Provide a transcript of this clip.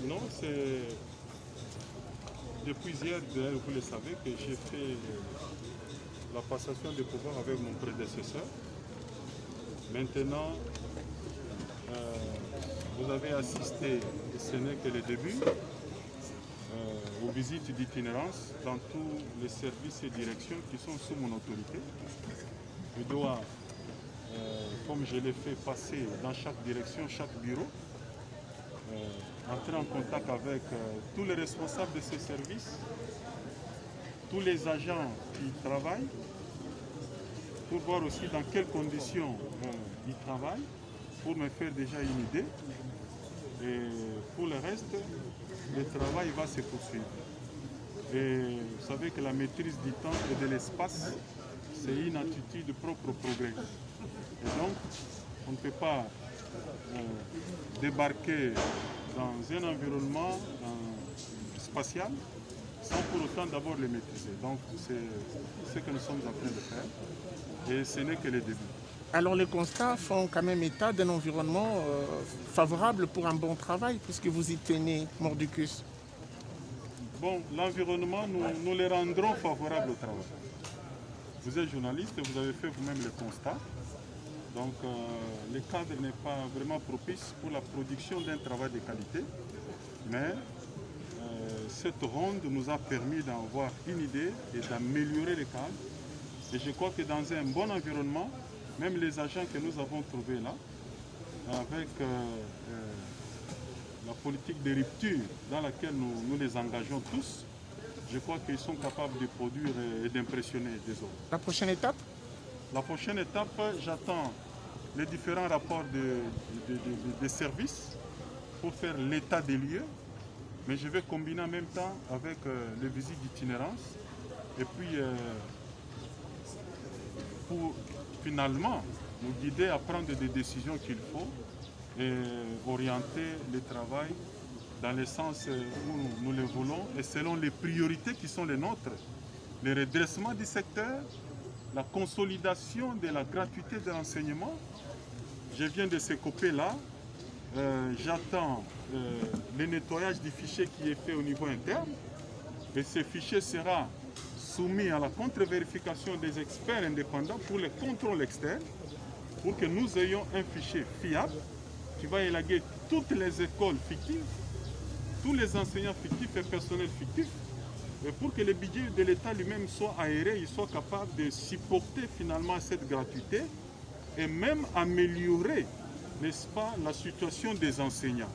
Non, c'est depuis hier, d'ailleurs, vous le savez, que j'ai fait la passation de pouvoir avec mon prédécesseur. Maintenant, vous avez assisté, et ce n'est que le début, aux visites d'itinérance dans tous les services et directions qui sont sous mon autorité. Je dois, comme je l'ai fait, passer dans chaque direction, chaque bureau, entrer en contact avec tous les responsables de ces services, tous les agents qui travaillent, pour voir aussi dans quelles conditions ils travaillent, pour me faire déjà une idée. Et pour le reste, le travail va se poursuivre. Et vous savez que la maîtrise du temps et de l'espace, c'est une attitude propre au progrès. Et donc, on ne peut pas débarquer dans un environnement spatial sans pour autant d'abord le maîtriser. Donc, c'est ce que nous sommes en train de faire. Et ce n'est que le début. Alors les constats font quand même état d'un environnement favorable pour un bon travail, puisque vous y tenez mordicus. Bon, l'environnement, nous le rendrons favorable au travail. Vous êtes journaliste, vous avez fait vous-même le constat. Donc, le cadre n'est pas vraiment propice pour la production d'un travail de qualité. Mais cette ronde nous a permis d'avoir une idée et d'améliorer le cadre. Et je crois que dans un bon environnement, même les agents que nous avons trouvés là, avec la politique de rupture dans laquelle nous les engageons tous, je crois qu'ils sont capables de produire et d'impressionner les autres. La prochaine étape? La prochaine étape, j'attends les différents rapports de services pour faire l'état des lieux, mais je vais combiner en même temps avec les visites d'itinérance et puis pour finalement nous guider à prendre des décisions qu'il faut et orienter le travail dans le sens où nous le voulons et selon les priorités qui sont les nôtres. Le redressement du secteur, la consolidation de la gratuité de l'enseignement. Je viens de ce côté-là. J'attends le nettoyage du fichier qui est fait au niveau interne. Et ce fichier sera soumis à la contre-vérification des experts indépendants pour le contrôle externe, pour que nous ayons un fichier fiable qui va élaguer toutes les écoles fictives, tous les enseignants fictifs et personnels fictifs, et pour que le budget de l'État lui-même soit aéré, il soit capable de supporter finalement cette gratuité et même améliorer, n'est-ce pas, la situation des enseignants.